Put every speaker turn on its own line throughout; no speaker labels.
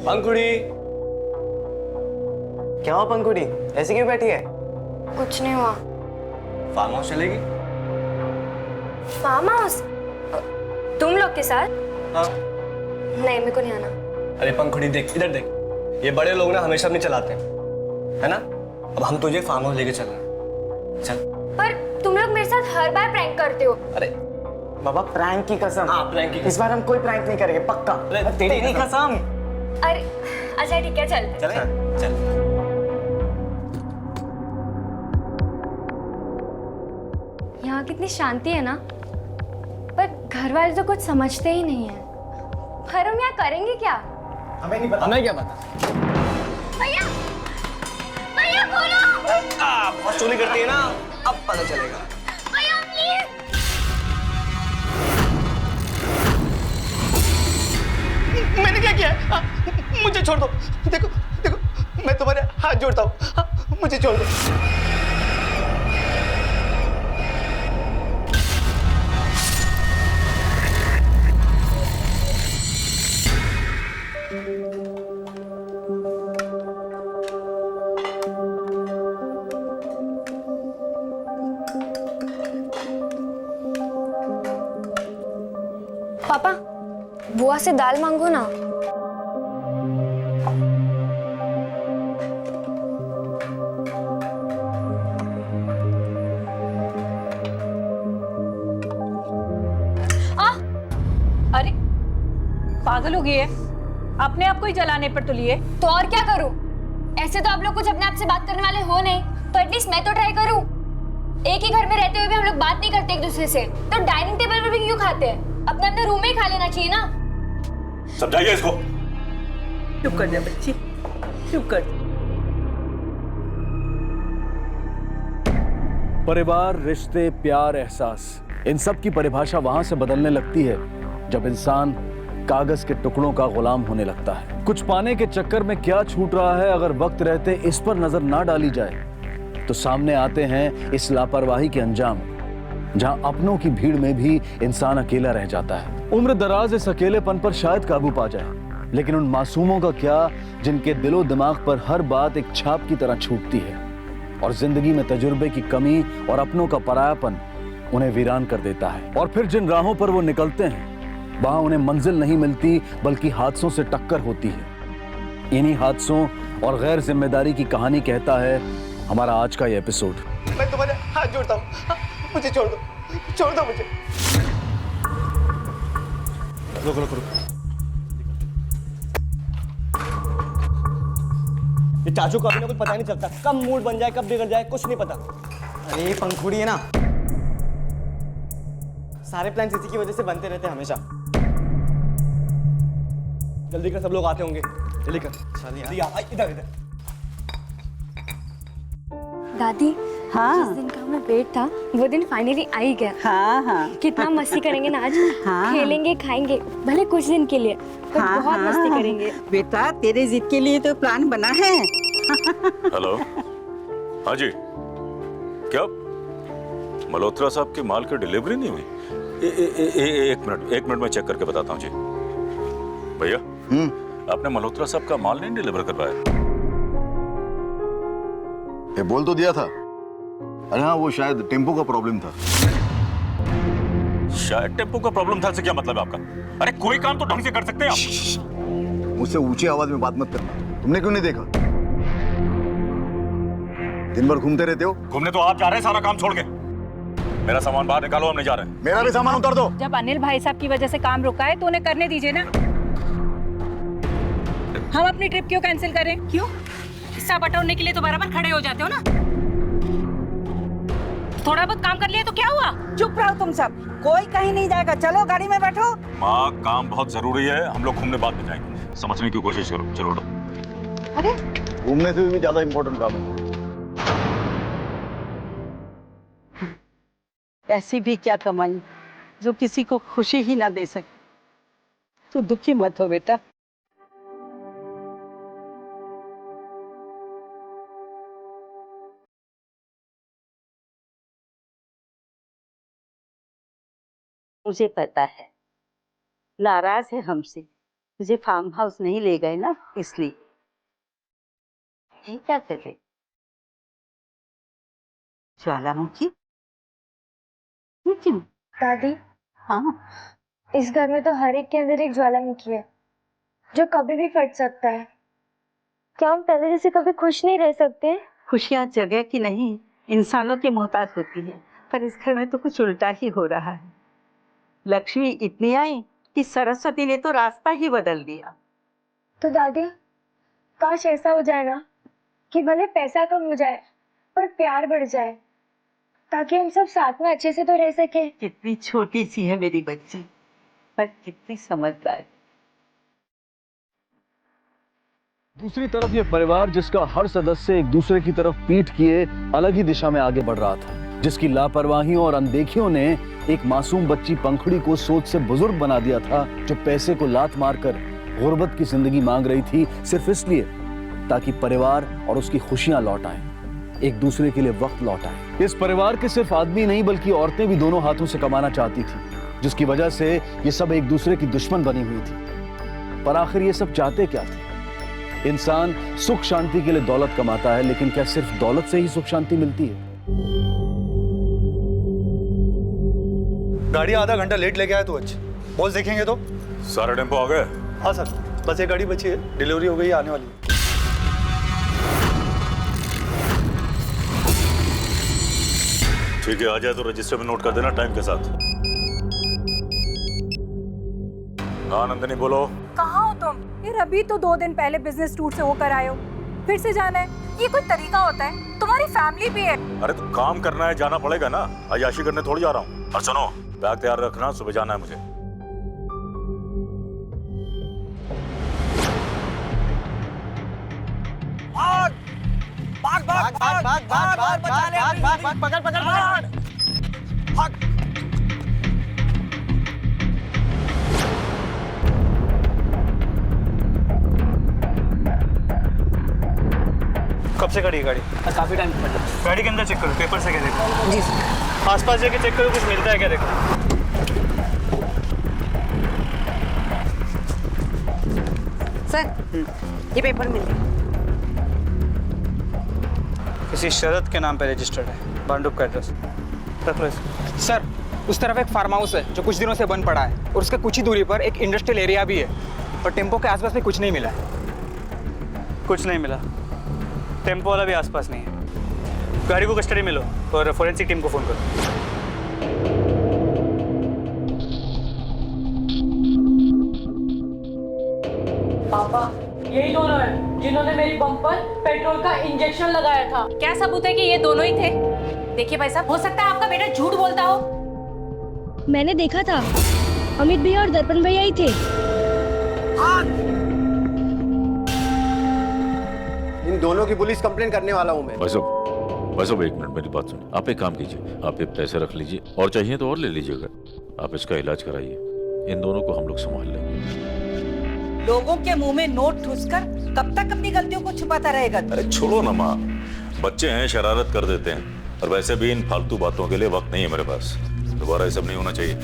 पंखुड़ी,
क्या हुआ पंखुड़ी? ऐसे क्यों बैठी है?
कुछ नहीं हुआ।
फार्म हाउस चलेगी?
Farm house? तुम लोग के साथ?
हाँ।
नहीं, मेरे को नहीं आना।
अरे पंखुड़ी देख, इधर देख, ये बड़े लोग ना हमेशा अपने चलाते हैं, है ना? अब हम तुझे फार्म हाउस लेके चल रहे हैं, चल।
पर तुम लोग मेरे साथ हर बार प्रैंक करते हो।
अरे
बाबा प्रैंक की कसम।
हाँ, प्रैंक की कसम।
इस बार हम कोई प्रैंक नहीं करेंगे, पक्का।
अरे तेरी नहीं कसम।
अरे अच्छा ठीक है, चल।
चले? चल।
यहाँ कितनी शांति है ना, पर घर वाले तो कुछ समझते ही नहीं है। पर हम यहाँ करेंगे क्या?
हमें नहीं पता।
हमें क्या पता?
भैया, भैया बोलो।
बहुत चोरी करती है ना, अब पता चलेगा।
भैया प्लीज।
मैंने क्या किया? मुझे छोड़ दो। देखो देखो, मैं तुम्हारे हाथ जोड़ता हूँ, मुझे छोड़ दो।
पापा, बुआ से दाल मांगो ना।
अरे पागल हो गई है, अपने आप को ही जलाने पर तुली है।
तो और क्या करूं? ऐसे तो आप लोग कुछ अपने आप से बात करने वाले हो नहीं, तो एटलीस्ट मैं तो ट्राई करूं। एक ही घर में रहते हुए भी हम लोग बात नहीं करते एक दूसरे से, तो डाइनिंग टेबल पर भी क्यों खाते हैं? अपने अपने रूम में ही खा लेना चाहिए ना।
समझाइए इसको।
चुप कर जा बच्ची, चुप कर।
परिवार, रिश्ते, प्यार, एहसास, इन सब की परिभाषा वहां से बदलने लगती है जब इंसान कागज के टुकड़ों का गुलाम होने लगता है। कुछ पाने के चक्कर में क्या छूट रहा है, अगर वक्त रहते इस पर नजर ना डाली जाए तो सामने आते हैं इस लापरवाही के अंजाम, जहां अपनों की भीड़ में भी इंसान अकेला रह जाता है। उम्र दराज इस अकेलेपन पर शायद काबू पा जाए, लेकिन उन मासूमों का क्या जिनके दिलो दिमाग पर हर बात एक छाप की तरह छूटती है और जिंदगी में तजुर्बे की कमी और अपनों का परायापन उन्हें वीरान कर देता है। और फिर जिन राहों पर वो निकलते हैं वहां उन्हें मंजिल नहीं मिलती बल्कि हादसों से टक्कर होती है। इन्हीं हादसों और गैर जिम्मेदारी की कहानी कहता है हमारा आज का ये एपिसोड।
मैं तुम्हारे हाथ जोड़ता हूँ, मुझे छोड़ दो मुझे।
रुक रुक रुक। ये चाचू को अभी ना कुछ पता नहीं चलता, कब मूड बन जाए कब बिगड़ जाए कुछ नहीं पता।
अरे ये पंखुड़ी है ना, सारे प्लान इसी की वजह से बनते रहते हैं हमेशा।
जल्दी कर, सब लोग आते होंगे, जल्दी कर।
चलिए
जल्दी आ, इधर इधर।
दादी,
हाँ।
जिस दिन का हमें वेट था वो दिन फाइनली आ ही गया।
हाँ।
कितना मस्ती करेंगे ना आज।
हाँ।
खेलेंगे, खाएंगे, भले कुछ दिन के लिए, पर बहुत मस्ती करेंगे।
बेटा तेरे जिद के लिए तो प्लान बना है।
हेलो, हाँ जी, क्या मल्होत्रा साहब के माल की डिलीवरी नहीं हुई? एक मिनट में चेक करके बताता हूँ जी। भैया, आपने मल्होत्रा साहब का माल नहीं डिलीवर करवाया?
ये बोल तो दिया था। अरे हाँ, वो शायद टेम्पो का प्रॉब्लम था।
शायद टेम्पो का प्रॉब्लम था से क्या मतलब है आपका? अरे कोई काम तो ढंग से कर सकते हैं आप।
मुझसे ऊंची आवाज में बात मत करना। तुमने क्यों नहीं देखा? दिन भर घूमते रहते हो।
घूमने तो आप जा रहे हैं सारा काम छोड़ के। मेरा सामान बाहर निकालो, हम नहीं जा रहे।
मेरा भी सामान उतार दो।
जब अनिल भाई साहब की वजह से काम रुका है तो उन्हें करने दीजिए ना। हम अपनी ट्रिप क्यों कैंसिल करें? क्यों? हिस्सा बटोरने के लिए तो बराबर खड़े हो जाते हो ना। थोड़ा बहुत काम कर लिया तो क्या हुआ?
चुप रहो तुम सब, कोई कहीं नहीं जाएगा। चलो गाड़ी में बैठो।
माँ, काम बहुत जरूरी है, हम लोग घूमने बाद में जाएंगे। समझने की कोशिश करो। चलो उठो।
अरे
घूमने से भी ज्यादा इंपॉर्टेंट काम है।
ऐसी भी क्या कमाई जो किसी को खुशी ही ना दे सके। तू दुखी मत हो बेटा। मुझे पता है नाराज है हमसे, तुझे फार्म हाउस नहीं ले गए ना, इसलिए। ये क्या कर रहे? ज्वालामुखी? ये क्यों?
दादी,
हाँ,
इस घर में तो हर एक के अंदर एक ज्वालामुखी है जो कभी भी फट सकता है। क्या हम पहले जैसे कभी खुश नहीं रह सकते?
खुशियाँ जगह की नहीं, इंसानों की मोहताज होती है। पर इस घर में तो कुछ उल्टा ही हो रहा है। लक्ष्मी इतनी आई कि सरस्वती ने तो रास्ता ही बदल दिया।
तो दादी, काश ऐसा हो जाए ना कि भले पैसा कम हो जाए पर प्यार बढ़ जाए, ताकि हम सब साथ में अच्छे से तो रह सके।
कितनी छोटी सी है मेरी बच्ची, पर कितनी समझदार।
दूसरी तरफ ये परिवार जिसका हर सदस्य एक दूसरे की तरफ पीठ किए अलग ही दिशा में आगे बढ़ रहा था, जिसकी लापरवाहियों और अनदेखियों ने एक मासूम बच्ची पंखुड़ी को सोच से बुजुर्ग बना दिया था, जो पैसे को लात मारकर गुर्बत की जिंदगी मांग रही थी, सिर्फ इसलिए ताकि परिवार और उसकी खुशियां लौट आएं, एक दूसरे के लिए वक्त लौट आए। इस परिवार के सिर्फ आदमी नहीं बल्कि औरतें भी दोनों हाथों से कमाना चाहती थी, जिसकी वजह से ये सब एक दूसरे की दुश्मन बनी हुई थी। पर आखिर ये सब चाहते क्या थे? इंसान सुख शांति के लिए दौलत कमाता है, लेकिन क्या सिर्फ दौलत से ही सुख शांति मिलती है?
गाड़ी आधा घंटा लेट लेके आया तू आज। बॉस देखेंगे तो?
सारे टेम्पो आ गए?
हाँ सर, बस एक गाड़ी बची है, डिलीवरी हो गई, आने वाली है।
ठीक है, आ जाए तो रजिस्टर में नोट कर देना टाइम के साथ। हाँ नंदिनी बोलो।
कहाँ हो तुम? यार अभी तो 2 दिन पहले बिजनेस टूर से होकर आए हो, फिर से जाना है? ये कोई तरीका होता है? तुम्हारी फैमिली भी है।
अरे तो काम करना है, जाना पड़ेगा ना, अय्याशी करने थोड़ी जा रहा हूँ। और सुनो, बैग तैयार रखना, सुबह जाना है मुझे।
भाग भाग भाग भाग भाग भाग भाग भाग भाग पकड़ पकड़ भाग।
कब से खड़ी है गाड़ी?
काफी टाइम पड़ा।
गाड़ी के अंदर चेक करो, पेपर से क्या देखो? जी सर। आसपास जाके चेक करो, कुछ मिलता है क्या देखो।
सर, ये पेपर मिल गया।
किसी शरद के नाम पे रजिस्टर्ड है, बांडुप का एड्रेस। रख लो इसे।
सर, उस तरफ एक फार्म हाउस है जो कुछ दिनों से बंद पड़ा है, और उसके कुछ ही दूरी पर एक इंडस्ट्रियल एरिया भी है, और टेम्पो के आसपास में कुछ नहीं मिला है।
कुछ नहीं मिला, टेम्पो वाला भी आसपास नहीं है। गाड़ी को कस्टडी में लो और फोरेंसिक टीम को फोन करो।
पापा, यही दोनों हैं जिन्होंने मेरी बम पर पेट्रोल का इंजेक्शन लगाया था।
क्या सबूत है कि ये दोनों ही थे? देखिए भाई साहब, हो सकता है आपका बेटा झूठ बोलता हो।
मैंने देखा था, अमित भैया और दर्पण भैया ही थे।
इन दोनों की पुलिस कंप्लेंट करने वाला हूँ मैं।
भाई साहब 1 मिनट, मेरी बात सुनिए। आप एक काम कीजिए, आप ये पैसे रख लीजिए, और चाहिए तो और ले लीजिएगा। आप इसका इलाज कराइए, इन दोनों को हम लोग संभाल लेंगे।
लोगों के मुंह में नोट ठूसकर कब तक अपनी गलतियों को छुपाता रहेगा?
अरे छोड़ो ना माँ, बच्चे हैं, शरारत कर देते हैं, और वैसे भी इन फालतू बातों के लिए वक्त नहीं है मेरे पास। दोबारा ये सब नहीं होना चाहिए।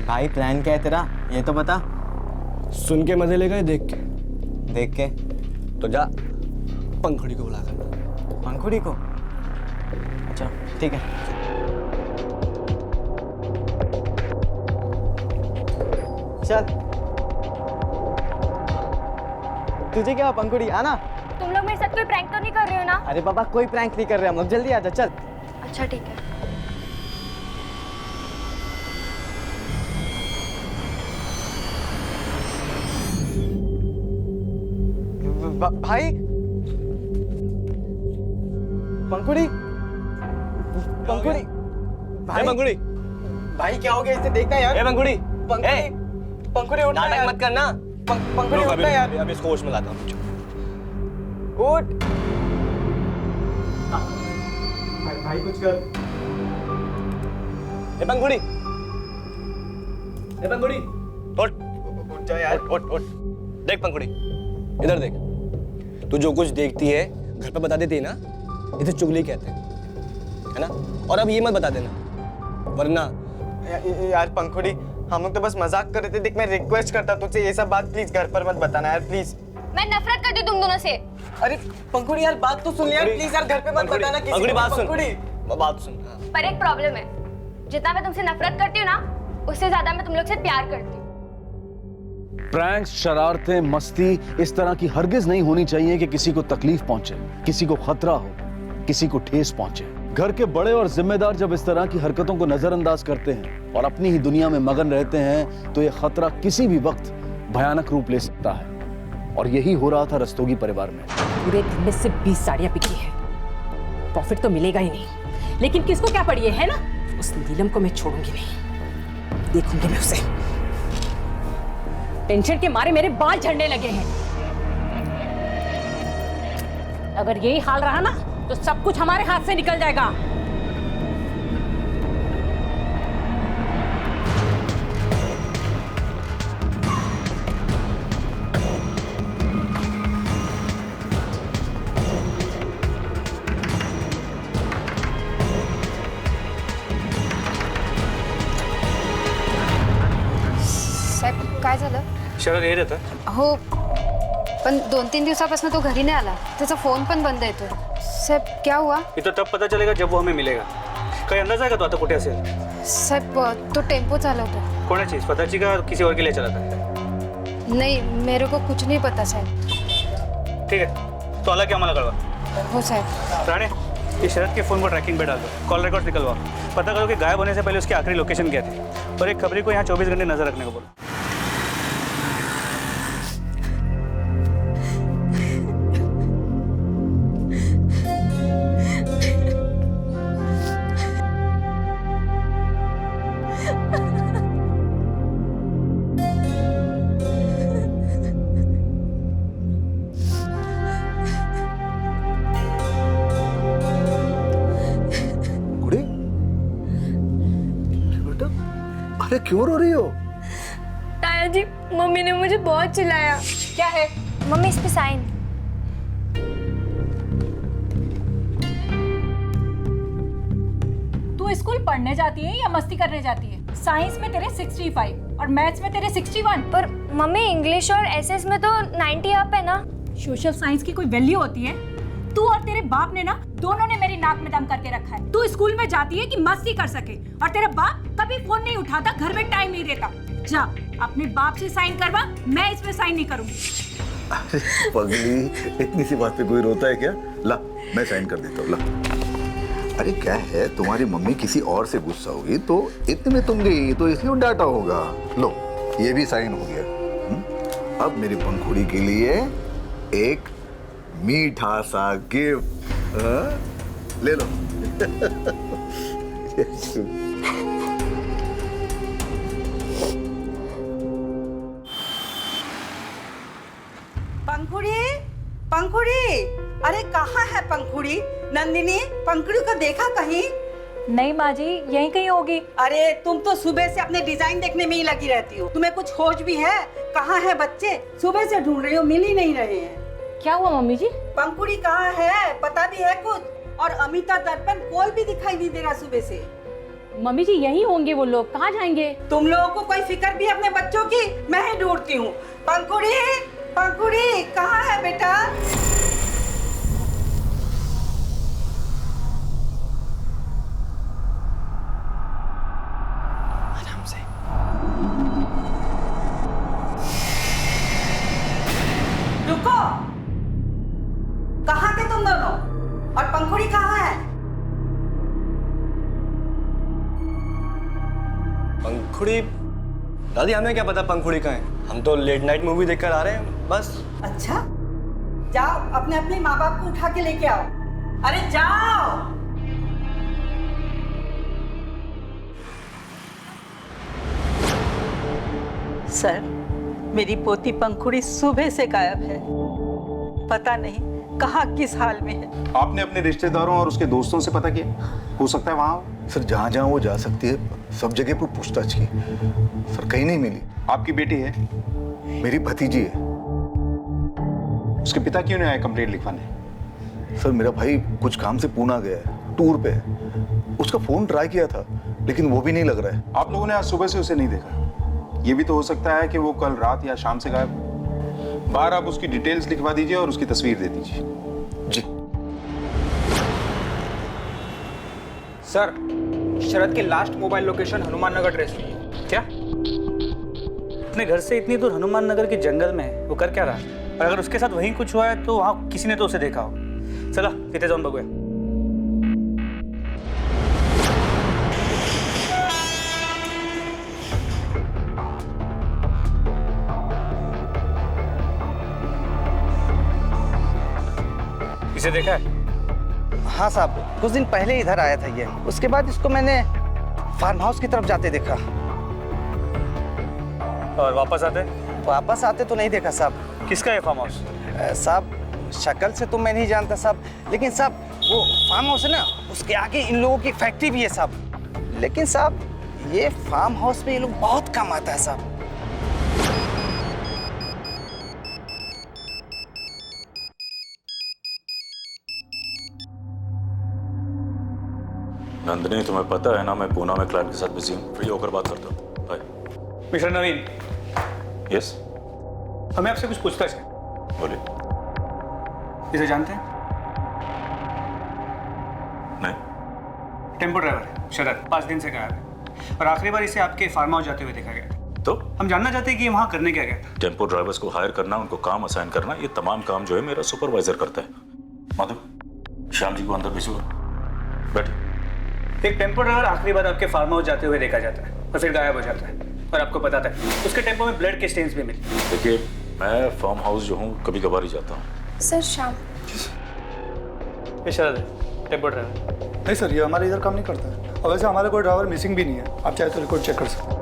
भाई प्लान क्या है तेरा, ये तो बता।
सुन के मजे लेगा, देख के?
देख के
तो जा पंखुड़ी को बुला कर।
पंखुड़ी को? अच्छा ठीक है। चल, तुझे क्या पंखुड़ी, आना।
तुम लोग मेरे साथ कोई प्रैंक तो नहीं कर रहे हो ना?
अरे बाबा, कोई प्रैंक नहीं कर रहे हम लोग, जल्दी आजा चल।
अच्छा ठीक है।
भाई पंखुड़ी, पंखुड़ी भाई,
पंखुड़ी
भाई क्या हो गया, इसे देखना यार।
ए पंखुड़ी,
पंखुड़ी उठ
नाटक मत करना।
पंखुड़ी उठना यार।
अभी इसको होश में लाता हूँ।
उठ भाई, कुछ कर।
ए पंखुड़ी, ए पंखुड़ी, उठ
उठ जा यार।
उठ उठ। देख पंखुड़ी, इधर देख। तू जो कुछ देखती है घर पे बता देती है ना, इसे चुगली कहते हैं, है ना? और अब ये मत बता देना वरना
यार पंखुड़ी, हम लोग तो बस मजाक कर रहे थे। देख मैं रिक्वेस्ट करता तुझसे, ये सब बात प्लीज घर पर मत बताना यार प्लीज।
मैं नफरत करती हूँ तुम दोनों से।
अरे पंखुड़ी यार बात तो सुन यार प्लीज यार, घर पे मत बताना किसी
पंखुड़ी
को।
बात सुन,
पंखुड़ी
बात सुन। हाँ।
पर एक प्रॉब्लम है, जितना मैं तुमसे नफरत करती हूँ ना, उससे ज्यादा मैं तुम लोग से प्यार करती हूँ।
प्रैंक्स, शरारतें, मस्ती इस तरह की हरगिज नहीं होनी चाहिए कि किसी को तकलीफ पहुंचे, किसी को खतरा हो, किसी को ठेस पहुंचे। घर के बड़े और जिम्मेदार जब इस तरह की हरकतों को नजरअंदाज करते हैं और अपनी ही दुनिया में मगन रहते हैं तो यह खतरा किसी भी वक्त भयानक रूप ले सकता है। और यही हो रहा था रस्तोगी परिवार में।
पूरे दिन में सिर्फ 20 साड़ियां बिकी है, प्रॉफिट तो मिलेगा ही नहीं, लेकिन किसको क्या पड़ी है ना? उस नीलम को मैं छोड़ूंगी नहीं, देखूंगी मैं उसे। टेंशन के मारे मेरे बाल झड़ने लगे हैं। अगर यही हाल रहा ना तो सब कुछ हमारे हाथ से निकल जाएगा।
साहेब काय झालं?
शरद येत होता.
हो पण 2-3 दिवसापासून तो घरी नाही आला, त्याचा फोन पण बंद येतोय. साहेब क्या हुआ?
ये तो तब पता चलेगा जब वो हमें मिलेगा. काही अंदाज आहे का तो आता कुठे असेल?
साहेब तो टेम्पो चालवतो.
कोणाची, स्वतःची का किसी और के लिए चला था?
नहीं मेरे को कुछ नहीं पता साहेब.
ठीक है, तो आला क्या मला कळवा.
हो साहेब.
राणे, ये शरद के फोन को ट्रैकिंग पे डाल दो, कॉल रिकॉर्ड निकलवा, पता करो कि गायब होने से पहले उसकी आखिरी लोकेशन क्या थी, और एक खबरी को यहाँ 24 घंटे नजर रखने को बोलो.
अरे क्यों रो रही हो?
ताया जी, मम्मी ने मुझे बहुत चिल्लाया।
क्या है?
मम्मी इस पे साइन।
तू स्कूल पढ़ने जाती है या मस्ती करने जाती है? साइंस में तेरे 65 और मैथ्स में तेरे 61।
पर मम्मी इंग्लिश और एसएस में तो 90 अप है ना।
सोशल साइंस की कोई वैल्यू होती है? तू और तेरे बाप ने ना दोनों ने मेरी नाक में दम करके रखा है। तू स्कूल में जाती है कि मस्ती कर सके, और तेरा बाप कभी फोन नहीं उठाता, घर में टाइम नहीं देता। जा अपने बाप से साइन करवा, मैं इसमें साइन नहीं करूंगी।
अरे पगली, इतनी सी बात पे कोई रोता है क्या? ला मैं साइन कर देता हूँ, ला। अरे क्या है, तुम्हारी मम्मी किसी और से गुस्सा होगी तो इतने में तुम गई तो इसलिए डांटा होगा। लो ये भी साइन हो गया। अब मेरी पंखुड़ी के लिए एक मीठा सा गिफ्ट ले लो।
पंखुड़ी, पंखुड़ी, अरे कहाँ है पंखुड़ी? नंदिनी, पंखुड़ी को देखा कहीं?
नहीं माँ जी, यहीं कहीं होगी।
अरे तुम तो सुबह से अपने डिजाइन देखने में ही लगी रहती हो, तुम्हें कुछ खोज भी है? कहाँ है बच्चे? सुबह से ढूंढ रही हो, मिल ही नहीं रहे हैं।
क्या हुआ मम्मी जी?
पंखुड़ी कहाँ है, पता भी है कुछ? और अमिता दर्पण कोई भी दिखाई नहीं दे रहा सुबह से।
मम्मी जी यही होंगे वो लोग, कहाँ जाएंगे?
तुम लोगों को कोई फिक्र भी अपने बच्चों की? मैं ही ढूंढती हूँ। पंखुड़ी, पंखुड़ी कहाँ है बेटा?
आराम से।
रुको, कहाँ थे तुम दोनों? और पंखुड़ी कहाँ है?
पंखुड़ी? दादी हमें क्या पता पंखुड़ी कहाँ है, हम तो लेट नाइट मूवी देखकर आ रहे हैं बस।
अच्छा, जाओ अपने अपने माँ बाप को उठा के लेके आओ। अरे जाओ। सर, मेरी पोती पंखुड़ी सुबह से गायब है, पता नहीं कहाँ किस हाल में है।
आपने अपने रिश्तेदारों और उसके दोस्तों से पता किया? हो सकता है वहाँ हो।
सर जहाँ जहाँ वो जा सकती है सब जगह पर पूछताछ की, सर कहीं नहीं मिली।
आपकी बेटी है?
मेरी भतीजी है।
उसके पिता क्यों नहीं आए कंप्लेंट लिखवाने?
सर मेरा भाई कुछ काम से पूना गया है, टूर पे है। उसका फोन ट्राई किया था लेकिन वो भी नहीं लग रहा है।
आप लोगों ने आज सुबह से उसे नहीं देखा। ये भी तो हो सकता है कि वो कल रात या शाम से गायब हो। बाहर आप उसकी डिटेल्स लिखवा दीजिए और उसकी तस्वीर दे दीजिए।
जी।
सर, शरद की last mobile location Hanuman Nagar trace हुई है।
क्या? अपने घर से इतनी दूर हनुमान नगर के जंगल में है, वो कर क्या रहा है? और अगर उसके साथ वहीं कुछ हुआ है तो वहाँ किसी ने तो उसे देखा हो। चला तिथे जाऊन बघूया। इसे देखा है?
हाँ साहब, कुछ दिन पहले इधर आया था ये। उसके बाद इसको मैंने फार्म हाउस की तरफ जाते देखा।
और वापस आते
तो नहीं देखा साहब।
किसका है फार्म हाउस?
साहब शक्ल से तो मैं नहीं जानता साहब, लेकिन साहब वो फार्म हाउस है ना, उसके आगे इन लोगों की फैक्ट्री भी है साहब। लेकिन साहब ये फार्म हाउस में ये लोग बहुत कम आता है साहब।
नंदिनी, तुम्हें पता है ना मैं पूना में क्लाइंट के साथ बिजी हूँ। फ्री होकर बात करता हूँ। बाय।
मिस्टर नवीन।
यस।
हमें आपसे कुछ पूछताछ है।
बोलिए।
इसे जानते हैं?
नहीं।
टेम्पो ड्राइवर है शरद, 5 दिन से गायब है और आखिरी बार इसे आपके फार्म हाउस जाते हुए देखा गया था।
तो
हम जानना चाहते हैं कि वहाँ करने क्या गया था।
टेम्पो ड्राइवर्स को हायर करना, उनको काम असाइन करना, ये तमाम काम जो है मेरा सुपरवाइजर करता है। माधव, श्याम जी को अंदर भेजो। बैठे।
एक टेम्पो ड्राइवर आखिरी बार आपके फार्म हाउस जाते हुए देखा जाता है और फिर गायब हो जाता है, और आपको पता था उसके टेम्पो में ब्लड के स्टेन्स भी मिले।
देखिए, मैं फार्म हाउस जो हूँ कभी कभार ही जाता हूँ।
सर शाम।
ये शरद है, टेम्पो ड्राइवर।
नहीं सर, ये हमारे इधर काम नहीं करता है। और वैसे हमारा कोई ड्राइवर मिसिंग भी नहीं है। आप चाहे तो रिकॉर्ड चेक कर सकते हैं।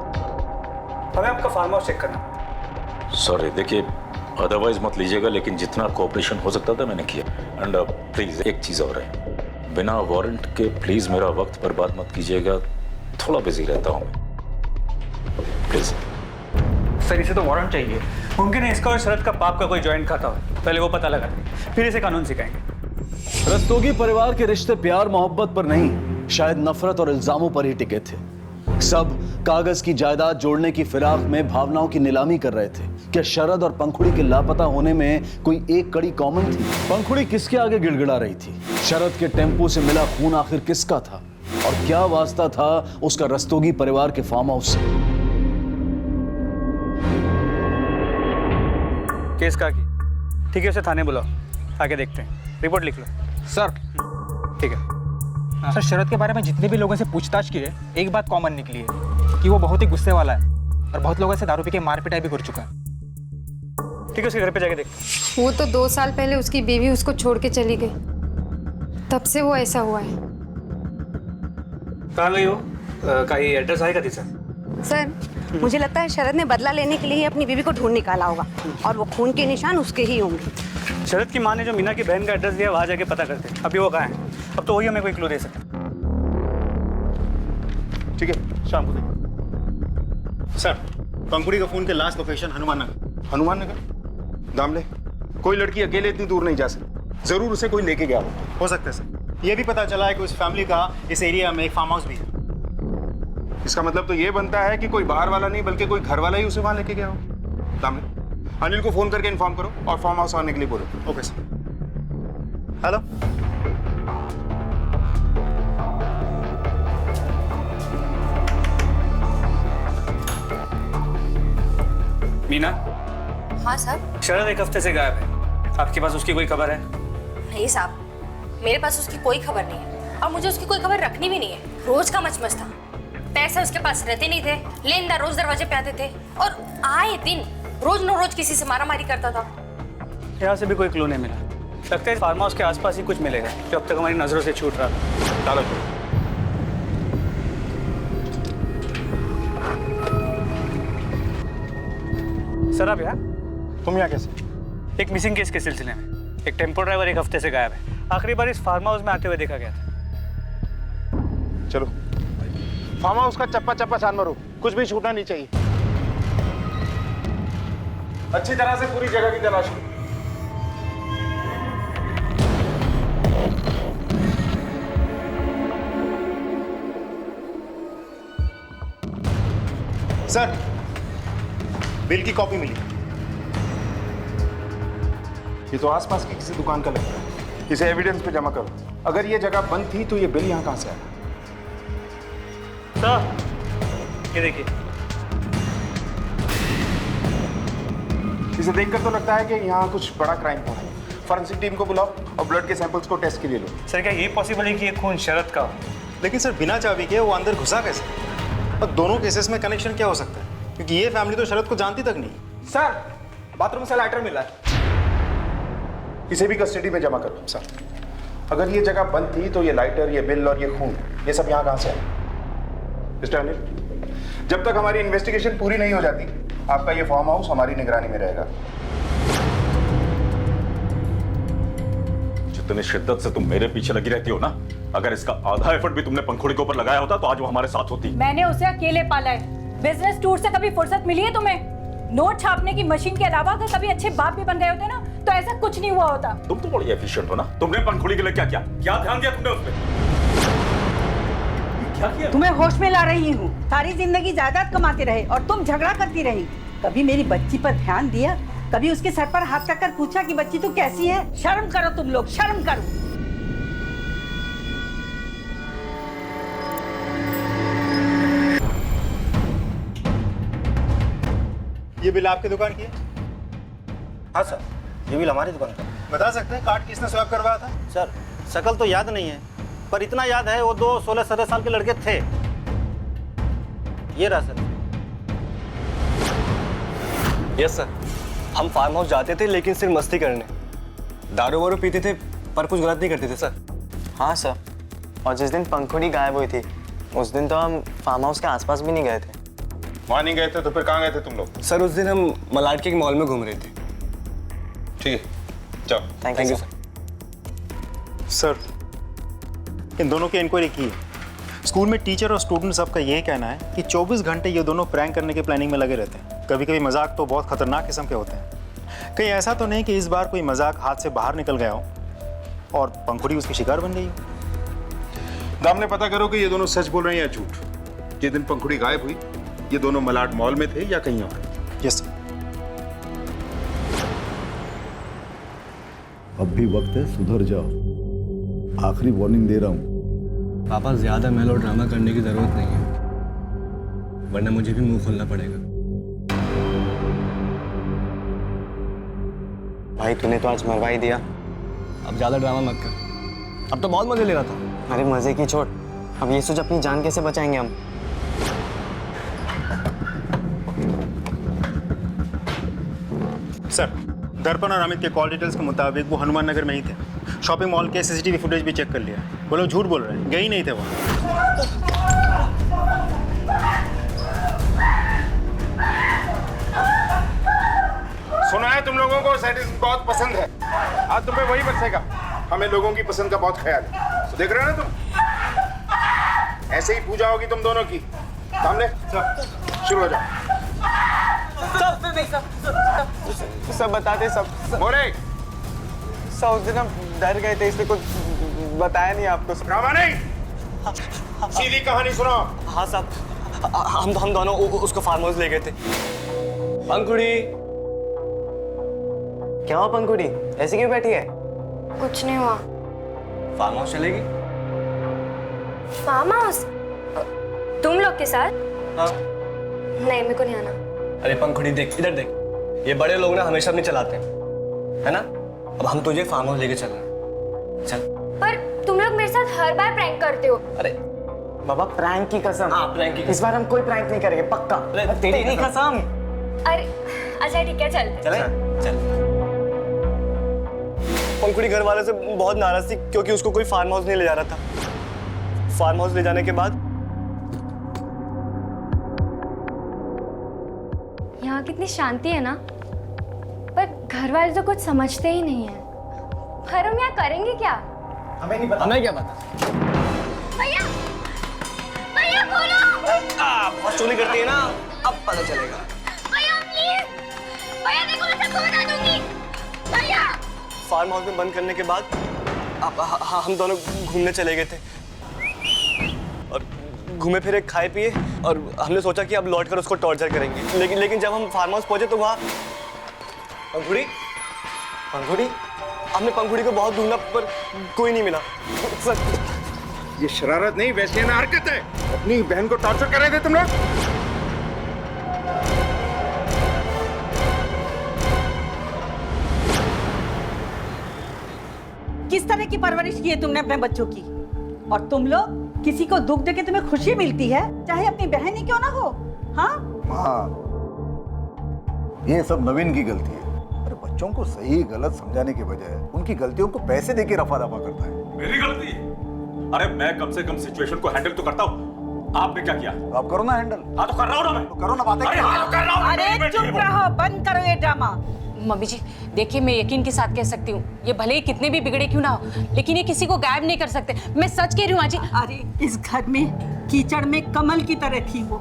हमें आपका फार्म हाउस चेक करना।
सॉरी, देखिए अदरवाइज मत लीजिएगा, लेकिन जितना कोऑपरेशन हो सकता था मैंने किया। एंड प्लीज एक चीज़ और है, बिना वारंट के प्लीज मेरा वक्त बर्बाद मत कीजिएगा। थोड़ा बिजी रहता हूँ प्लीज।
सर इसे तो वारंट चाहिए। मुमकिन है इसका और शरद का पाप का कोई जॉइंट खाता हो, पहले वो पता लगा, फिर इसे कानून सिखाएंगे।
रस्तोगी परिवार के रिश्ते प्यार मोहब्बत पर नहीं, शायद नफरत और इल्जामों पर ही टिके थे। सब कागज की जायदाद जोड़ने की फिराक में भावनाओं की नीलामी कर रहे थे। क्या शरद और पंखुड़ी के लापता होने में कोई एक कड़ी कॉमन थी? पंखुड़ी किसके आगे गिड़गिड़ा रही थी? शरद के टेम्पो से मिला खून आखिर किसका था? और क्या वास्ता था उसका रस्तोगी परिवार के फार्म हाउस से?
केस का की ठीक है, उसे थाने बुलाओ, आगे देखते हैं। रिपोर्ट लिख लो।
सर
ठीक है।
सर, शरद के बारे में जितने भी लोगों से पूछताछ की है, एक बात कॉमन निकली है कि वो बहुत ही गुस्से वाला है और बहुत लोगों से दारू पी के मार पिटाई भी कर चुका है।
ठीक है, उसके घर पे जाके देखते हैं।
वो तो 2 साल पहले उसकी बीवी उसको छोड़ के चली गई, तब से वो ऐसा हुआ है।
कहाँ गई हो? कहीं एड्रेस आएगा तिचा?
सर, मुझे लगता है शरद ने बदला लेने के लिए अपनी बीवी को ढूंढ निकाला होगा और वो खून के निशान उसके ही होंगे।
शरद की माँ ने जो मीना की बहन का एड्रेस दिया, वहाँ जाके पता करते हैं। अभी वो कहाँ है? अब तो वही हमें कोई क्लू दे सकता।
ठीक है, शाम को देखो। सर, पंखुड़ी का फोन के लास्ट लोकेशन हनुमान नगर। हनुमान नगर? दामले, कोई लड़की अकेले इतनी दूर नहीं जा सकती। जरूर उसे कोई लेके गया हो सकता है सर।
ये भी पता चला है कि उस फैमिली का इस एरिया में एक फार्म हाउस भी है।
इसका मतलब तो ये बनता है कि कोई बाहर वाला नहीं बल्कि कोई घर वाला ही उसे वहां लेके गया हो। दामले, अनिल को फोन करके इन्फॉर्म करो और फार्म हाउस आने के लिए बोलो।
Okay sir. हेलो।
मीना।
हाँ सर।
शरद एक हफ्ते से गायब है, आपके पास उसकी कोई खबर है?
नहीं साहब, मेरे पास उसकी कोई खबर नहीं है और मुझे उसकी कोई खबर रखनी भी नहीं है। रोज का मचमच था, पैसे उसके पास रहते नहीं थे, लेनदार रोज दरवाजे पे आते थे और आए दिन रोज न रोज किसी से मारामारी करता था।
यहाँ से भी कोई क्लू नहीं मिला। लगता है फार्म हाउस के आसपास ही कुछ मिलेगा जो अब तक हमारी नजरों से छूट रहा था।
डालो।
सर आप यहाँ?
तुम यहाँ कैसे?
एक मिसिंग केस के सिलसिले में एक टेम्पो ड्राइवर एक हफ्ते से गायब है। आखिरी बार इस फार्म हाउस में आते हुए देखा गया था।
चलो, फार्म हाउस का चप्पा चप्पा छान मारो, कुछ भी छूटना नहीं चाहिए। अच्छी तरह से पूरी जगह की तलाश करो। सर, बिल की कॉपी मिली। ये तो आसपास की किसी दुकान का लग रहा है। इसे एविडेंस पे जमा करो। अगर ये जगह बंद थी तो ये बिल यहाँ कहाँ से आया?
सर, ये देखिए।
इसे देखकर तो लगता है कि यहाँ कुछ बड़ा क्राइम हो रहा है। फॉरेंसिक टीम को बुलाओ और ब्लड के सैंपल्स को टेस्ट के लिए लो।
सर, क्या ये पॉसिबल है कि ये खून शरद का हो?
लेकिन सर, बिना चाबी के वो अंदर घुसा कैसे? और दोनों केसेस में कनेक्शन क्या हो सकता है? क्योंकि ये फैमिली तो शरद को जानती तक नहीं।
सर, बाथरूम से लाइटर मिला है।
इसे भी कस्टडी में जमा करो। सर, अगर ये जगह बंद थी तो ये लाइटर, ये बिल और ये खून, ये सब यहाँ कहाँ से आया? मिस्टर अनिल, जब तक हमारी इन्वेस्टिगेशन पूरी नहीं हो जाती, आपका ये फार्म हाउस हमारी निगरानी में रहेगा।
जितनी शिद्दत से तुम मेरे पीछे लगी रहती हो ना, अगर इसका आधा एफर्ट भी तुमने पंखुड़ी के ऊपर लगाया होता तो आज वो हमारे साथ होती।
मैंने उसे अकेले पाला है। बिजनेस टूर से कभी फुर्सत मिली है तुम्हें? नोट छापने की मशीन के अलावा अगर कभी अच्छे बाप भी बन गए होते ना, तो ऐसा कुछ नहीं हुआ होता।
तुम तो बड़ी एफिशिएंट हो ना। तुमने पंखुड़ी के लिए क्या किया? क्या ध्यान दिया तुमने उस पे? क्या किया?
तुम्हें होश में ला रही हूँ। सारी जिंदगी जायदाद कमाते रहे और तुम झगड़ा करती रही। कभी मेरी बच्ची पर ध्यान दिया? कभी उसके सर पर हाथ रखकर पूछा कि बच्ची तू कैसी है? शर्म करो तुम लोग, शर्म करो।
ये बिल आपकी दुकान की है?
हाँ सर, ये बिल हमारी दुकान का।
बता सकते हैं कार्ड किसने स्वैप करवाया था?
सर, शकल तो याद नहीं है, पर इतना याद है वो 2 16-17 साल के लड़के थे। ये रहा सर।
यस सर, हम फार्म हाउस जाते थे लेकिन सिर्फ मस्ती करने। दारू वारू पीते थे पर कुछ गलत नहीं करते थे सर।
हाँ सर, और जिस दिन पंखुड़ी गायब हुई थी उस दिन तो हम फार्म हाउस के आसपास भी नहीं गए थे।
वहाँ नहीं गए थे तो फिर कहाँ गए थे तुम लोग?
सर, उस दिन हम मलाड के एक मॉल में घूम रहे थे।
ठीक है, जाओ।
Thank you
sir.
सर, इन दोनों की इंक्वायरी की है। स्कूल में टीचर और स्टूडेंट सबका यही कहना है कि 24 घंटे ये दोनों प्रैंक करने की प्लानिंग में लगे रहते हैं। कभी कभी मजाक तो बहुत खतरनाक किस्म के होते हैं। कहीं ऐसा तो नहीं कि इस बार कोई मजाक हाथ से बाहर निकल गया हो और पंखुड़ी उसकी शिकार बन गई हो? दामने पता करो कि ये दोनों सच बोल रहे हैं या झूठ। जिस दिन पंखुड़ी गायब हुई ये दोनों मलाड मॉल में थे या कहीं और? Yes sir.
अब भी वक्त है, सुधर जाओ। आखिरी वार्निंग दे रहा हूं।
पापा, ज्यादा मेलो ड्रामा करने की जरूरत नहीं है, वरना मुझे भी मुंह खोलना पड़ेगा।
भाई तूने तो आज मरवा ही दिया।
अब ज्यादा ड्रामा मत कर, अब तो बहुत मजे ले रहा था।
अरे मजे की छोड़, अब ये सोच अपनी जान कैसे बचाएंगे हम।
सर, दर्पण और अमित के कॉल डिटेल्स के मुताबिक वो हनुमान नगर में ही थे। शॉपिंग मॉल के सीसीटीवी फुटेज भी चेक कर लिया। वो लोग झूठ बोल रहे हैं, गए ही नहीं थे वहाँ। सुना है तुम लोगों को सैडिज्म बहुत पसंद है। आज तुम्हें वही बचेगा। हमें लोगों की पसंद का बहुत ख्याल है। तो देख रहे हो ना तुम, ऐसे ही पूजा होगी तुम दोनों की। सामने शुरू हो जाओ।
सब बताते सब।
मोरे,
सब उस दिन हम डर गए थे इसलिए कुछ बताया नहीं आपको।
ड्रामा नहीं, सीधी कहानी सुनो।
हाँ साहब, हम दोनों उसको फार्म हाउस ले गए थे। पंखुड़ी,
क्या हुआ पंखुड़ी? ऐसे क्यों बैठी है?
कुछ नहीं हुआ।
फार्म हाउस चलेगी?
Farm house? तुम लोग के साथ?
हाँ।
नहीं, मेरे को नहीं आना।
अरे पंखुड़ी देख, इधर देख। ये बड़े लोग ना हमेशा अपनी चलाते हैं, है ना? अब हम तुझे फार्म हाउस लेके चल रहे हैं। चल।
पर तुम लोग मेरे साथ हर बार प्रैंक करते हो।
अरे
बाबा, प्रैंक की कसम।
हाँ, प्रैंक की कसम।
इस बार हम कोई प्रैंक नहीं करेंगे, पक्का। तेरी कसम।
अरे अच्छा ठीक है, चल।
चल। पंखुड़ी घर वाले से बहुत नाराज थी क्योंकि उसको कोई फार्म हाउस नहीं ले जा रहा था। फार्म हाउस ले जाने के बाद
यहाँ कितनी शांति है ना, पर घर वाले तो कुछ समझते ही नहीं है। पर हम यहाँ करेंगे क्या?
हमें नहीं पता। हमें क्या पता?
भैया, भैया बोलो।
बहुत चोरी करती है ना, अब पता चलेगा।
भैया प्लीज, भैया देखो मैं सबको बता दूंगी। भैया।
फार्म हाउस में बंद करने के बाद हम दोनों घूमने चले गए थे और घूमे फिरे, खाए पिए, और हमने सोचा कि अब लौट कर उसको टॉर्चर करेंगे। लेकिन जब हम फार्म हाउस पहुंचे तो वहाँ पंखुड़ी हमने पंखुड़ी को बहुत ढूंढा पर कोई नहीं मिला।
ये शरारत नहीं, वैश्याना हरकत है। अपनी बहन को टॉर्चर कर रहे थे तुम लोग।
किस तरह की परवरिश की है तुमने अपने बच्चों की? और तुम लोग किसी को दुख देके तुम्हें खुशी मिलती है, चाहे अपनी बहन ही क्यों ना हो। हाँ
माँ, ये सब नवीन की गलती है। अरे बच्चों को सही गलत समझाने के बजाय उनकी गलतियों को पैसे देके रफा दफा करता है।
मेरी गलती? अरे मैं कम से कम सिचुएशन को हैंडल तो करता हूँ। आपने क्या किया?
आप करो ना हैंडल।
हाँ तो कर रहा हूँ ना मैं।
तो करो ना बातें।
अरे हाँ तो कर रहा हूँ।
अरे चुप रहो, बंद करो ये ड्रामा।
मम्मी जी देखिए, मैं यकीन के साथ कह सकती हूँ, ये भले ही कितने भी बिगड़े क्यों ना हो, लेकिन ये किसी को गायब नहीं कर सकते। मैं सच कह रही हूँ आजी।
अरे इस घर में कीचड़ में कमल की तरह थी वो,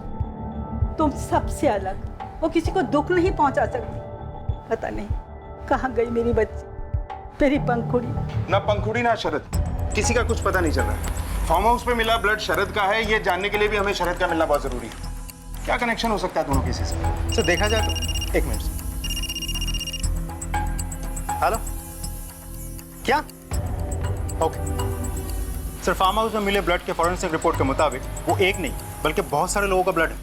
तुम सबसे अलग। वो किसी को दुख नहीं पहुंचा सकती। पता नहीं कहाँ गई मेरी बच्ची, मेरी पंखुड़ी।
ना पंखुड़ी ना शरद, किसी का कुछ पता नहीं चल रहा। फार्म हाउस पे मिला ब्लड शरद का है, ये जानने के लिए भी हमें शरद का मिलना बहुत जरूरी है। क्या कनेक्शन हो सकता है दोनों किसी से?
सर देखा जाए तो एक मिनट। हेलो, क्या? ओके सर, फार्म हाउस में मिले ब्लड के फॉरेंसिक रिपोर्ट के मुताबिक वो एक नहीं बल्कि बहुत सारे लोगों का ब्लड है।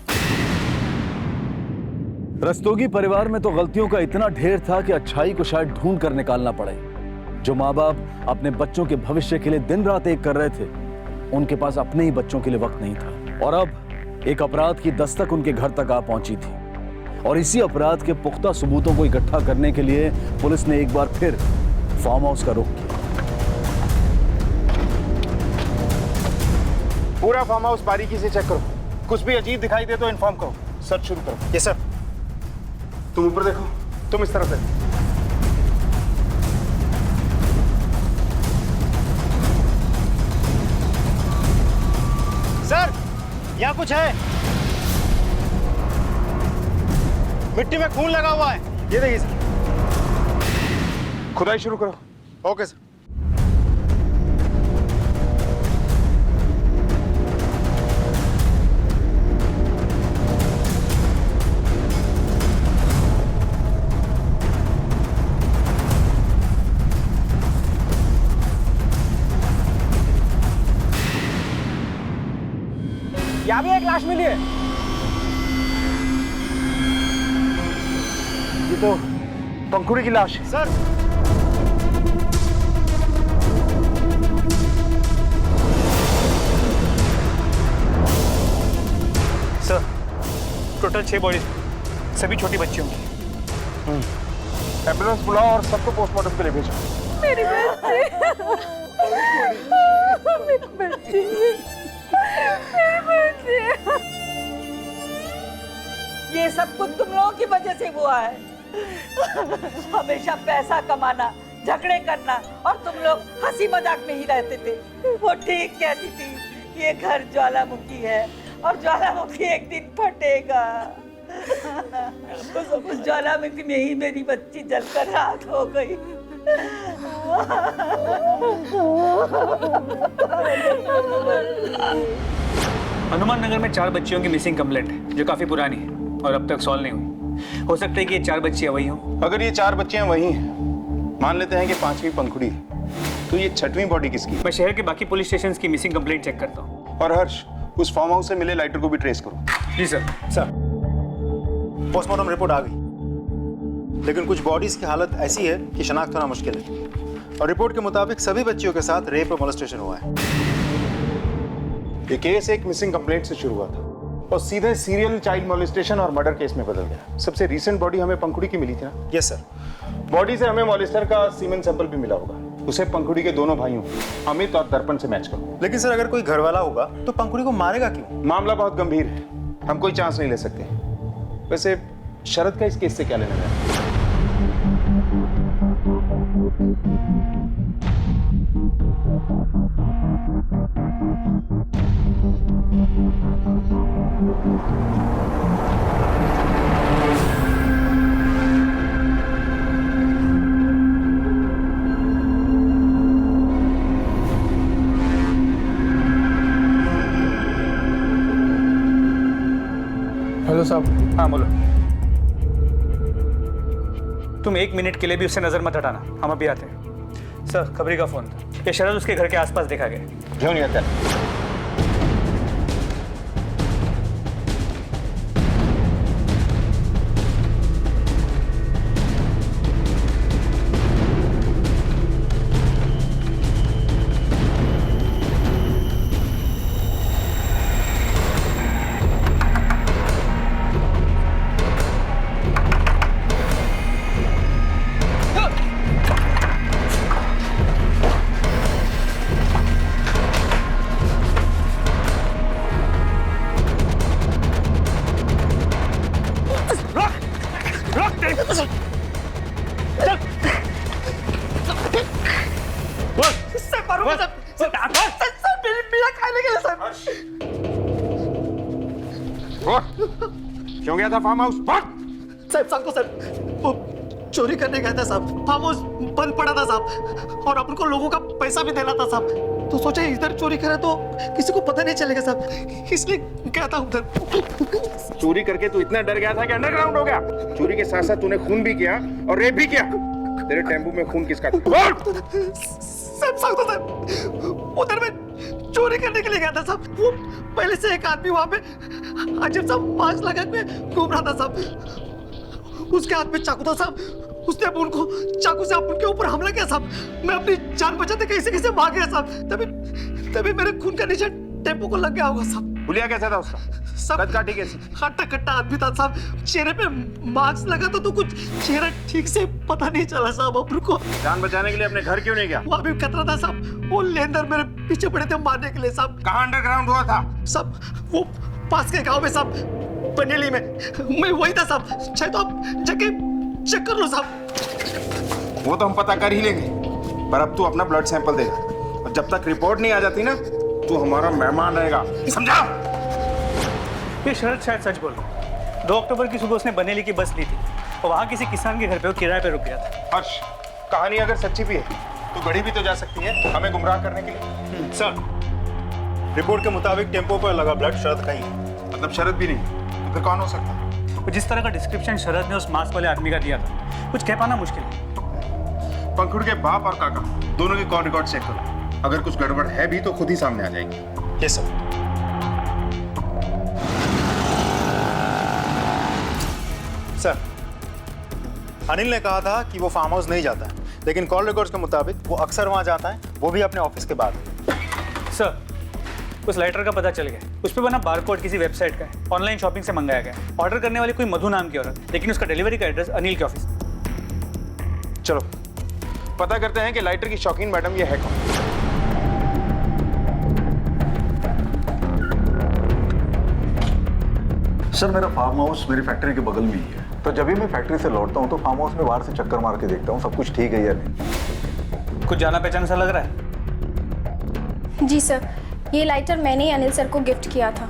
रस्तोगी परिवार में तो गलतियों का इतना ढेर था कि अच्छाई को शायद ढूंढ कर निकालना पड़े। जो माँ बाप अपने बच्चों के भविष्य के लिए दिन रात एक कर रहे थे, उनके पास अपने ही बच्चों के लिए वक्त नहीं था। और अब एक अपराध की दस्तक उनके घर तक आ पहुंची थी, और इसी अपराध के पुख्ता सबूतों को इकट्ठा करने के लिए पुलिस ने एक बार फिर फार्म हाउस का रुख किया।
पूरा फार्म हाउस बारीकी से चेक करो, कुछ भी अजीब दिखाई दे तो इन्फॉर्म करो। सर्च शुरू करो।
Yes sir.
तुम ऊपर देखो, तुम इस तरफ देखो।
सर यहाँ कुछ है, मिट्टी में खून लगा हुआ है।
ये देखिए सर, खुदाई शुरू करो। Okay sir.
यहाँ भी एक लाश मिली है।
ये तो पंखुड़ी की लाश है।
सर
सर टोटल 6 बॉडी, सभी छोटी बच्चियों की।
एम्बुलेंस बुलाओ और सबको पोस्टमार्टम के लिए भेजो।
मेरी बच्ची, मेरी बच्ची। ये सब कुछ तुम लोगों की वजह से हुआ है। हमेशा पैसा कमाना, झगड़े करना, और तुम लोग हंसी मजाक में ही रहते थे। वो ठीक कहती थी, ये घर ज्वालामुखी है और ज्वालामुखी एक दिन फटेगा। उस ज्वालामुखी में ही मेरी बच्ची जलकर राख हो गई।
हनुमान नगर में 4 बच्चियों की मिसिंग कंप्लेंट है, जो काफी पुरानी है और अब तक सॉल्व नहीं हुई। हो सकता है कि ये 4 बच्चियां वही हों।
अगर ये 4 बच्चियां वही हैं, मान लेते हैं कि 5वीं पंखुड़ी है, तो ये 6वीं बॉडी किसकी?
मैं शहर के बाकी पुलिस स्टेशन की मिसिंग कंप्लेंट चेक करता हूँ।
और हर्ष, उस फार्म हाउस से मिले लाइटर को भी ट्रेस करो।
जी सर।
सर पोस्टमार्टम रिपोर्ट आ गई, लेकिन कुछ बॉडीज की हालत ऐसी है कि शनाख्त होना मुश्किल है। और रिपोर्ट के मुताबिक सभी बच्चियों के साथ रेप और मोलेस्टेशन हुआ है।
ये केस एक मिसिंग कंप्लेंट से शुरू हुआ था और सीधे सीरियल चाइल्ड मोलेस्टेशन और मर्डर केस में बदल गया। सबसे रीसेंट बॉडी हमें पंखुड़ी की मिली थी ना?
Yes sir.
बॉडी से हमें मोलेस्टर का सीमेन सैंपल भी मिला होगा। उसे पंखुड़ी के दोनों भाइयों अमित और दर्पण से मैच करो।
लेकिन सर अगर कोई घर वाला होगा तो पंखुड़ी को मारेगा क्यों?
मामला बहुत गंभीर है, हम कोई चांस नहीं ले सकते। वैसे शरद का इस केस से क्या लेना है?
साहब। हाँ बोलो। तुम 1 मिनट के लिए भी उससे नजर मत हटाना, हम अभी आते हैं। सर खबरी का फोन था, ये शरद उसके घर के आसपास देखा गया।
क्यों नहीं आता?
क्यों गया था फार्म हाउस?
साहब सांगतो साहब, वो चोरी करने गया था साहब, फार्म हाउस बंद पड़ा था साहब, और अपन को लोगों का पैसा भी देना था साहब, तो सोचा इधर चोरी करे तो किसी को पता नहीं चलेगा साहब, इसलिए गया था उधर।
चोरी करके तू इतना डर गया था कि अंडरग्राउंड हो गया? चोरी के साथ साथ तूने खून भी किया और रेप भी किया। तेरे टेम्पो में खून किसका था?
साहब सांगतो साहब, उधर में चोरी करने के लिए गया था साहब, वो पहले से एक आदमी वहां पे अजीब सा मास्क लगा के घूम रहा था साहब, उसके हाथ में चाकू था साहब, उसने अपन को चाकू से अपन के ऊपर हमला किया साहब, मैं अपनी जान बचाते कैसे कैसे भाग गया साहब, तभी मेरे खून का निशान टेम्पो को लग गया होगा साहब।
हुलिया कैसा था उसका?
सब
काटी कैसी?
हट्टा कट्टा आदमी था साहब, चेहरे पे मास्क लगा तो कुछ चेहरा ठीक से पता नहीं चला साहब अपन को।
जान बचाने के लिए अपने घर क्यों नहीं गया?
वहाँ भी खतरा था साहब, वो लेंदर मेरे पीछे पड़े थे मारने के लिए साहब।
कहाँ अंडरग्राउंड हुआ था?
सब वो पास के गांव में साहब, बनेली में, मैं वही था साहब, चाहे तो आप जाके चेक कर लो साहब।
वो तो हम पता कर ही लेंगे, पर अब तू अपना ब्लड सैंपल देगा, और जब तक रिपोर्ट नहीं आ जाती ना, तू हमारा मेहमान रहेगा, समझा?
ये शरद शायद सच बोल रहा है। 2 अक्टूबर की सुबह उसने बनेली की बस ली थी और वहाँ किसी किसान के घर पे वो किराए पे रुक गया था।
हर्ष, कहानी अगर सच्ची भी है तो गढ़ी भी तो जा सकती है हमें गुमराह करने के लिए।
सर, रिपोर्ट के मुताबिक टेम्पो पर लगा ब्लड शरद का ही है।
मतलब शरद भी नहीं, तो फिर कौन हो सकता है?
तो जिस तरह का डिस्क्रिप्शन शरद ने उस मास्क वाले आदमी का दिया था, कुछ कह पाना मुश्किल है।
पंखुड़ के बाप और काका दोनों की कॉल रिकॉर्ड चेक करो, अगर कुछ गड़बड़ है भी तो खुद ही सामने आ जाएगी।
Yes sir. सर, अनिल ने कहा था कि वो फार्म हाउस नहीं जाता है, लेकिन कॉल रिकॉर्ड्स के मुताबिक वो अक्सर वहां जाता है, वो भी अपने ऑफिस के बाद।
सर, उस लाइटर का पता चल गया, उस पर बना बारकोड किसी वेबसाइट का है, ऑनलाइन शॉपिंग से मंगाया गया। ऑर्डर करने वाली कोई मधु नाम की औरत, लेकिन उसका डिलीवरी का एड्रेस अनिल के ऑफिस।
चलो पता करते हैं कि लाइटर की शौकीन मैडम ये है कौन।
सर, मेरा फार्म हाउस मेरी फैक्ट्री के बगल में ही है, तो जब भी मैं फैक्ट्री से लौटता हूँ तो फार्म हाउस में बाहर से चक्कर मार के देखता हूँ सब कुछ ठीक है या नहीं।
कुछ जाना पहचाना सा लग रहा है?
जी सर, ये लाइटर मैंने ही अनिल सर को गिफ्ट किया था।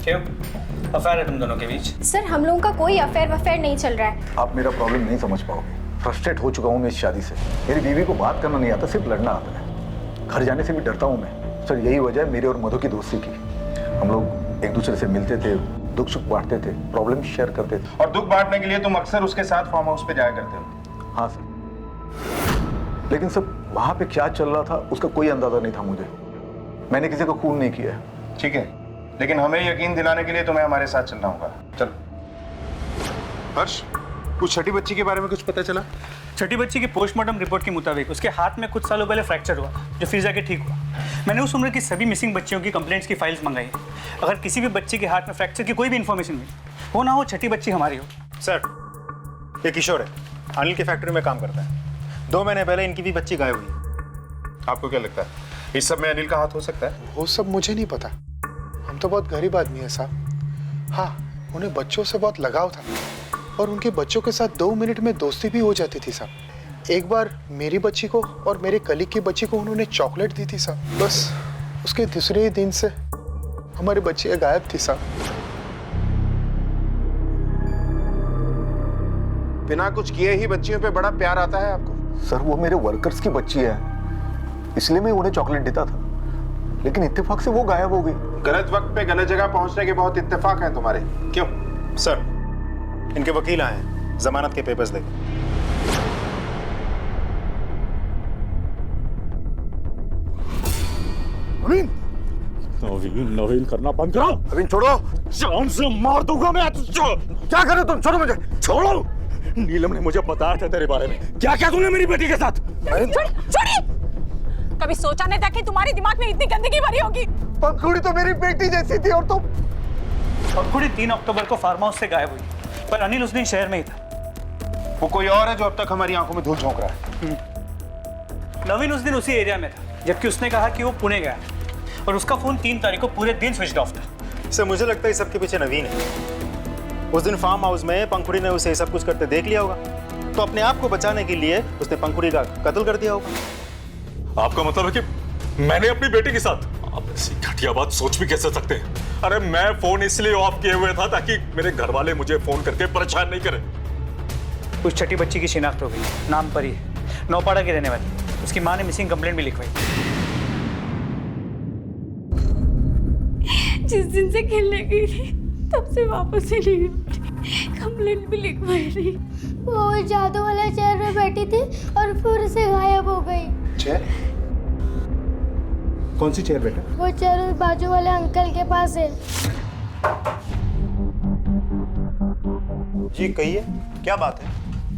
क्यों? अफेयर है तुम दोनों के बीच?
सर, हम लोगों का कोई अफेयर नहीं चल रहा है।
आप मेरा प्रॉब्लम नहीं समझ पाओगे, फ्रस्ट्रेट हो चुका हूँ मैं इस शादी से। मेरी बीवी को बात करना नहीं आता, सिर्फ लड़ना आता है। घर जाने से भी डरता हूँ मैं। सर, यही वजह है मेरे और मधु की दोस्ती की। हम लोग एक दूसरे से मिलते थे, दुख सुख बांटते थे, प्रॉब्लम शेयर करते थे।
और दुख बांटने के लिए तुम अक्सर उसके साथ फार्म हाउस पे जाया करते हो?
हाँ सर, लेकिन सर वहाँ पे क्या चल रहा था उसका कोई अंदाजा नहीं था मुझे। मैंने किसी का खून नहीं किया।
ठीक है, लेकिन हमें यकीन दिलाने के लिए तुम्हें हमारे साथ चलना होगा। चलो। हर्ष, कुछ छठी बच्ची के बारे में कुछ पता चला?
छठी बच्ची की पोस्टमार्टम रिपोर्ट के मुताबिक उसके हाथ में कुछ सालों पहले फ्रैक्चर हुआ, जो फिर जाके ठीक हुआ। मैंने उस उम्र की सभी मिसिंग बच्चियों की कंप्लेंट्स की फाइल्स मंगाई है। अगर किसी भी बच्ची के हाथ में फ्रैक्चर की कोई भी इन्फॉर्मेशन मिली, हो ना हो छठी बच्ची हमारी हो।
सर, ये किशोर है, अनिल की फैक्ट्री में काम करता है। 2 महीने पहले इनकी भी बच्ची गायब हुई।
आपको क्या लगता है इस सब में अनिल का हाथ हो सकता है?
वो सब मुझे नहीं पता, हम तो बहुत गरीब आदमी है साहब। हाँ, उन्हें बच्चों से बहुत लगाव था और उनके बच्चों के साथ 2 मिनट में दोस्ती भी हो जाती थी साहब। एक बार मेरी बच्ची को और मेरे कलीग की बच्ची को उन्होंने चॉकलेट दी थी साहब। बस उसके दूसरे ही दिन से हमारी बच्ची गायब थी साहब।
बिना कुछ किए ही बच्चियों पे बड़ा प्यार आता है आपको?
सर, वो मेरे वर्कर्स की बच्ची है, इसलिए मैं उन्हें चॉकलेट देता था, लेकिन इत्तेफाक से वो गायब हो गई।
गलत वक्त पे गलत जगह पहुंचने के बहुत इत्तेफाक हैं तुम्हारे। क्यों?
सर, इनके वकील आए हैं जमानत के पेपर्स लेकर।
नवीन करना बंद करो।
नवीन छोड़ो,
जान से मार दूंगा मैं।
क्या कर रहे हो तुम? छोड़ो मुझे।
छोड़ो। नीलम ने मुझे बताया था तेरे बारे में। क्या क्या तूने मेरी बेटी के साथ?
छोड़िए। कभी सोचा नहीं था कि तुम्हारे दिमाग में इतनी गंदगी भरी होगी।
पंखुड़ी तो मेरी बेटी जैसी थी और तुम।
पंखुड़ी 3 अक्टूबर को फार्म हाउस से गायब हुई, पर अनिल उस दिन शहर में ही था।
वो कोई और है जो अब तक हमारी आंखों में धूल झोंक रहा है।
नवीन उस दिन उसी एरिया में था, जबकि उसने कहा कि वो पुणे गया और उसका फोन 3 तारीख को पूरे दिन स्विच ऑफ था।
सर, मुझे लगता है सबके पीछे नवीन है। उस दिन फार्म हाउस में पंखुड़ी ने उसे सब कुछ करते देख लिया होगा, तो अपने आप को बचाने के लिए उसने पंखुड़ी का कत्ल कर दिया होगा।
आपका मतलब है कि मैंने अपनी बेटी के साथ? आप ऐसी घटिया बात सोच भी कैसे सकते हैं? अरे मैं फोन इसलिए ऑफ किए हुए था ताकि मेरे घर वाले मुझे फोन करके परेशान नहीं करें।
उस छठी बच्ची की शिनाख्त हो गई, नाम परी है, नौपाड़ा की रहने वाली। उसकी माँ ने मिसिंग कंप्लेंट भी लिखवाई।
जिस दिन से खेलने गई थी तब से वापस ही नहीं लौटी। कंप्लेंट भी लिखवाई थी।
वो जादू वाले चेयर में बैठी थी और फिर से गायब हो गई।
चेयर? कौन सी चेयर बेटा?
वो चेयर बाजू वाले अंकल के पास है।
जी कहिए, क्या बात है?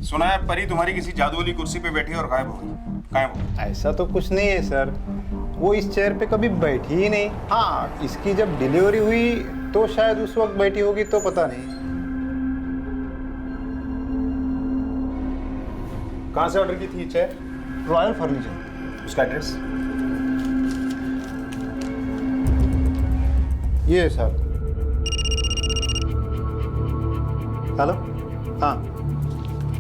सुना है परी तुम्हारी किसी जादू वाली कुर्सी पे बैठी और गायब हो गई। गायब हो गई?
ऐसा तो कुछ नहीं है सर, वो इस चेयर पे कभी बैठी ही नहीं। हाँ, इसकी जब डिलीवरी हुई तो शायद उस वक्त बैठी होगी, तो पता नहीं।
कहाँ से ऑर्डर की थी चेयर?
Royal furniture.
उसका एड्रेस?
ये सर।
हेलो, हाँ,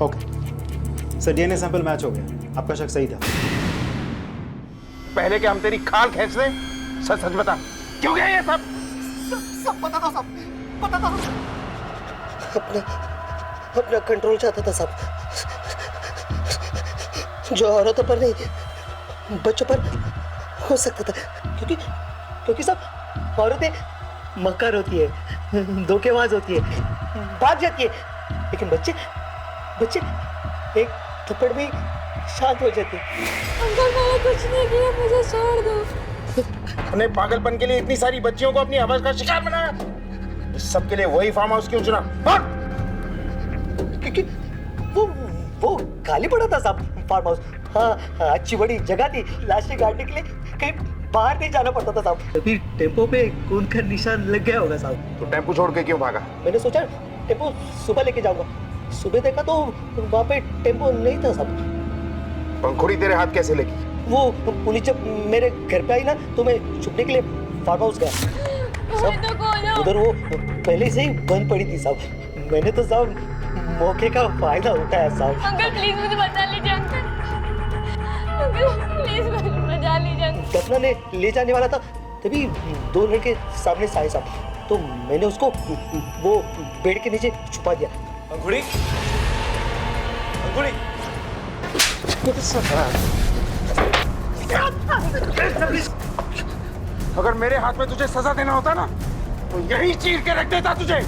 okay sir, DNA sample match हो गया, आपका शक सही था।
पहले कि हम तेरी खाल खींच लें, सच सच बता, क्यों गया ये सब?
सब पता था, सब पता था। अपना कंट्रोल चाहता था सब, जो औरतों पर नहीं बच्चों पर हो सकता था, क्योंकि सब औरतें मक्कार होती है, धोखेबाज होती है, भाग जाती है, लेकिन बच्चे एक थप्पड़ में शांत हो जाते हैं।
अंकल मैंने कुछ नहीं किया, मुझे छोड़ दो।
अपने पागलपन के लिए इतनी सारी बच्चियों को अपनी आवाज का शिकार बनाया, इस सब के लिए वही फार्म हाउस क्यों चुना?
क्योंकि वो खाली पड़ा था साहब फार्म हाउस। हाँ, अच्छी बड़ी जगह थी, लाशें गाड़ने के लिए कहीं बाहर नहीं जाना पड़ता था साहब। तभी टेम्पो पे खून का निशान लग गया होगा साहब।
तो टेम्पो छोड़ के क्यों भागा?
मैंने सोचा टेम्पो सुबह लेके जाऊंगा, सुबह देखा तो वहाँ पे टेम्पो नहीं था साहब।
पंखुड़ी तेरे हाथ कैसे लगी?
वो पुलिस जब मेरे घर पे आई ना, तो मैं छुपने के लिए फार्म हाउस गया साहब। उधर वो पहले से ही बंद पड़ी थी साहब। मैंने तो साहब मौके का फायदा उठाया साहब।
अंकल प्लीज मुझे बचा लीजिए अंकल, प्लीज मुझे बचा लीजिए अंकल।
दफना ने ले जाने वाला था, तभी 2 लड़के सामने से आए साहब, तो मैंने उसको वो बेड के नीचे छुपा दिया।
अंकुड़ी, अंकुड़ी।
अगर मेरे हाथ में तुझे सजा देना होता ना, तो यही चीर के रख देता तुझे।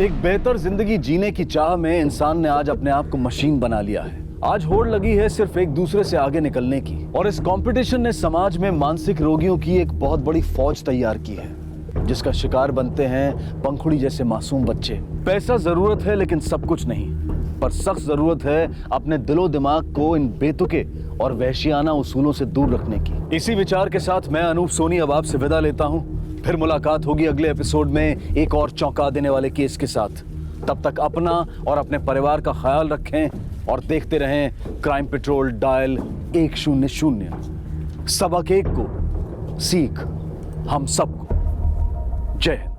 एक बेहतर जिंदगी जीने की चाह में इंसान ने आज अपने आप को मशीन बना लिया है। आज होड़ लगी है सिर्फ एक दूसरे से आगे निकलने की, और इस कंपटीशन ने समाज में मानसिक रोगियों की एक बहुत बड़ी फौज तैयार की है, जिसका शिकार बनते हैं पंखुड़ी जैसे मासूम बच्चे। पैसा जरूरत है, लेकिन सब कुछ नहीं, पर सख्त जरूरत है अपने दिलो दिमाग को इन बेतुके और वहशियाना उसूलों से दूर रखने की। इसी विचार के साथ मैं अनूप सोनी अब आपसे विदा लेता हूं। फिर मुलाकात होगी अगले एपिसोड में एक और चौंका देने वाले केस के साथ। तब तक अपना और अपने परिवार का ख्याल रखें और देखते रहें क्राइम पेट्रोल डायल 100। सबक एक को सीख हम सबको। जय हिंद।